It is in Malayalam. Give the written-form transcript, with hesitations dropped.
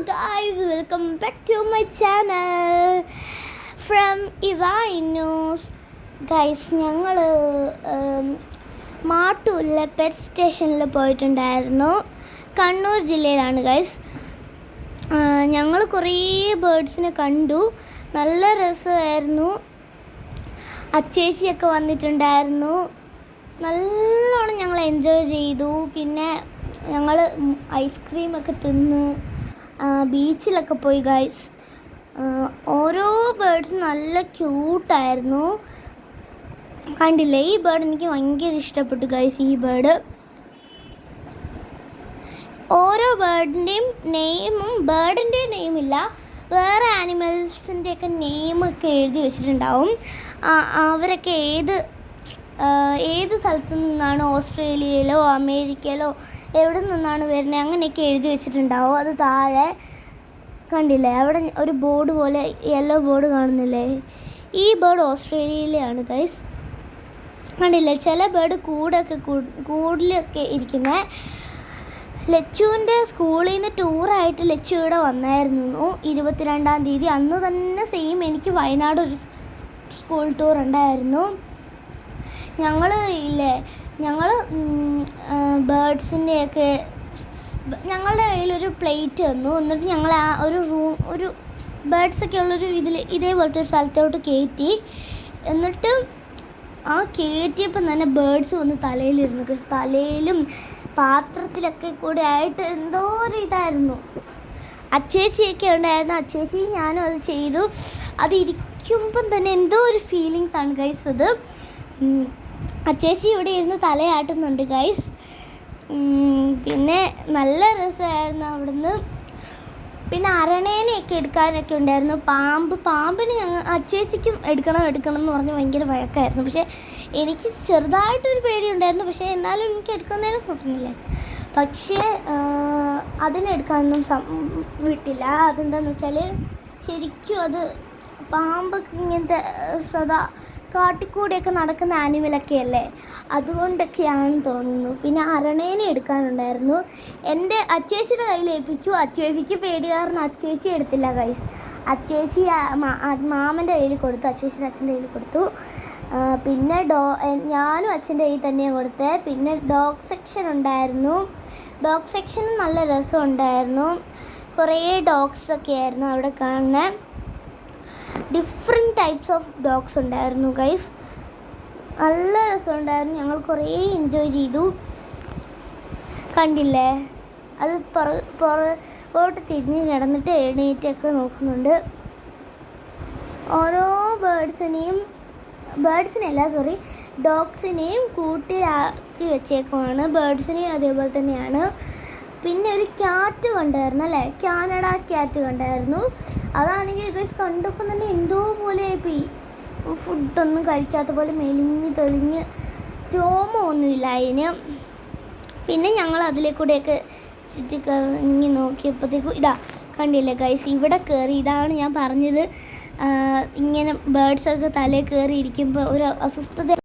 guys, welcome back to my channel from Ivai News. Guys, ഞങ്ങൾ മാട്ടൂരിലെ പെറ്റ് സ്റ്റേഷനിൽ പോയിട്ടുണ്ടായിരുന്നു. കണ്ണൂർ ജില്ലയിലാണ് ഗൈസ്. ഞങ്ങൾ കുറേ ബേർഡ്സിനെ കണ്ടു. നല്ല രസമായിരുന്നു. അച്ചേച്ചിയൊക്കെ വന്നിട്ടുണ്ടായിരുന്നു. നല്ലോണം ഞങ്ങൾ എൻജോയ് ചെയ്തു. പിന്നെ ഞങ്ങൾ ഐസ്ക്രീമൊക്കെ തിന്ന് ബീച്ചിലൊക്കെ പോയി ഗൈസ്. ഓരോ ബേർഡ്സും നല്ല ക്യൂട്ടായിരുന്നു. കണ്ടില്ലേ, ഈ ബേർഡ് എനിക്ക് ഭയങ്കര ഇഷ്ടപ്പെട്ടു ഗൈസ്. ഈ ബേർഡ് ഓരോ ബേർഡിൻ്റെയും നെയിമും, ബേർഡിൻ്റെ നെയിമില്ല, വേറെ ആനിമൽസിൻ്റെയൊക്കെ നെയിമൊക്കെ എഴുതി വെച്ചിട്ടുണ്ടാവും. അവരൊക്കെ ഏത് സ്ഥലത്തു നിന്നാണ്, ഓസ്ട്രേലിയയിലോ അമേരിക്കയിലോ എവിടെ നിന്നാണ് വരുന്നത് അങ്ങനെയൊക്കെ എഴുതി വെച്ചിട്ടുണ്ടാവും. അത് താഴെ കണ്ടില്ലേ, അവിടെ ഒരു ബോർഡ് പോലെ യെല്ലോ ബോർഡ് കാണുന്നില്ലേ? ഈ ബേർഡ് ഓസ്ട്രേലിയയിലാണ് ഗൈസ്. കണ്ടില്ലേ, ചില ബേർഡ് കൂടിലൊക്കെ ഇരിക്കുന്നത്. ലച്ചുവിൻ്റെ സ്കൂളിൽ നിന്ന് ടൂറായിട്ട് ലച്ചു ഇവിടെ വന്നായിരുന്നു 22-ാം തീയതി. അന്ന് തന്നെ സെയിം എനിക്ക് വയനാട് ഒരു സ്കൂൾ ടൂർ ഉണ്ടായിരുന്നു. ഞങ്ങൾ ബേർഡ്സിൻ്റെയൊക്കെ ഞങ്ങളുടെ കയ്യിലൊരു പ്ലേറ്റ് തന്നു. എന്നിട്ട് ഞങ്ങൾ ആ ഒരു ബേർഡ്സൊക്കെ ഉള്ളൊരു ഇതേപോലത്തെ ഒരു സ്ഥലത്തോട്ട് കയറ്റി. എന്നിട്ട് ആ കയറ്റിയപ്പം തന്നെ ബേർഡ്സ് വന്ന് തലയിലിരുന്നു. തലയിലും പാത്രത്തിലൊക്കെ കൂടെ ആയിട്ട് എന്തോ ഒരു ഇതായിരുന്നു. അച്ചേച്ചിയൊക്കെ ഉണ്ടായിരുന്നു. അച്ചേച്ചി ഞാനും അത് ചെയ്തു. അത് ഇരിക്കുമ്പം തന്നെ എന്തോ ഒരു ഫീലിങ്സ് ആണ് ഗൈസ് അത്. അച്ചേച്ചി ഇവിടെ ഇരുന്ന് തലയാട്ടുന്നുണ്ട് ഗൈസ്. പിന്നെ നല്ല രസമായിരുന്നു അവിടുന്ന്. പിന്നെ അരണേനെയൊക്കെ എടുക്കാനൊക്കെ ഉണ്ടായിരുന്നു. പാമ്പിന് അച്ചേച്ചിക്കും എടുക്കണം എന്ന് പറഞ്ഞ് ഭയങ്കര വഴക്കായിരുന്നു. പക്ഷേ എനിക്ക് ചെറുതായിട്ടൊരു പേടിയുണ്ടായിരുന്നു. പക്ഷേ എന്നാലും എനിക്ക് എടുക്കുന്നതിന് കുഴപ്പമില്ല. പക്ഷേ അതിനെടുക്കാനൊന്നും വിട്ടില്ല. അതെന്താണെന്ന് വെച്ചാൽ ശരിക്കും അത് പാമ്പൊക്കെ ഇങ്ങനത്തെ കാട്ടിക്കൂടെയൊക്കെ നടക്കുന്ന ആനിമലൊക്കെ അല്ലേ, അതുകൊണ്ടൊക്കെയാണെന്ന് തോന്നുന്നു. പിന്നെ അരണേനെ എടുക്കാനുണ്ടായിരുന്നു. എൻ്റെ അച്ചേച്ചിയുടെ കയ്യിൽ ഏൽപ്പിച്ചു. അച്ചേച്ചിക്ക് പേടി കാരണം അച്ചേച്ചി എടുത്തില്ല ഗൈസ്. അച്ചേച്ചി മാമൻ്റെ കയ്യിൽ കൊടുത്തു, അച്ചേച്ചിയുടെ അച്ഛൻ്റെ കയ്യിൽ കൊടുത്തു. പിന്നെ ഞാനും അച്ഛൻ്റെ കയ്യിൽ തന്നെയാണ് കൊടുത്തത്. പിന്നെ ഡോഗ് സെക്ഷൻ ഉണ്ടായിരുന്നു. ഡോഗ് സെക്ഷനും നല്ല രസമുണ്ടായിരുന്നു. കുറേ ഡോഗ്സൊക്കെ ആയിരുന്നു അവിടെ കാണുന്നത്. ഡിഫറെൻറ്റ് ടൈപ്സ് ഓഫ് ഡോഗ്സ് ഉണ്ടായിരുന്നു ഗൈസ്. നല്ല രസമുണ്ടായിരുന്നു. ഞങ്ങൾ കുറേ എൻജോയ് ചെയ്തു. കണ്ടില്ലേ, അത് പുറകോട്ട് തിരിഞ്ഞ് കിടന്നിട്ട് എണീറ്റൊക്കെ നോക്കുന്നുണ്ട്. ഓരോ ഡോഗ്സിനെയും കൂട്ടിലാക്കി വെച്ചേക്കുവാണ്. ബേർഡ്സിനെയും അതേപോലെ തന്നെയാണ്. പിന്നെ ഒരു ക്യാറ്റ് കണ്ടായിരുന്നു അല്ലേ, കാനഡ ക്യാറ്റ് കണ്ടായിരുന്നു. അതാണെങ്കിൽ ഗൈസ് കണ്ടപ്പോൾ തന്നെ എന്തോ പോലെ ആയിപ്പോയി. ഫുഡൊന്നും കഴിക്കാത്ത പോലെ മെലിഞ്ഞ് തെളിഞ്ഞ് രോമമൊന്നുമില്ല അതിന്. പിന്നെ ഞങ്ങൾ അതിലേക്കൂടെയൊക്കെ ചുറ്റിക്കറങ്ങി നോക്കിയപ്പോഴത്തേക്കും ഇതാ കണ്ടില്ലേ ഗൈസ്, ഇവിടെ കയറി. ഇതാണ് ഞാൻ പറഞ്ഞത്, ഇങ്ങനെ ബേർഡ്സൊക്കെ തലയിൽ കയറി ഇരിക്കുമ്പോൾ ഒരു അസ്വസ്ഥത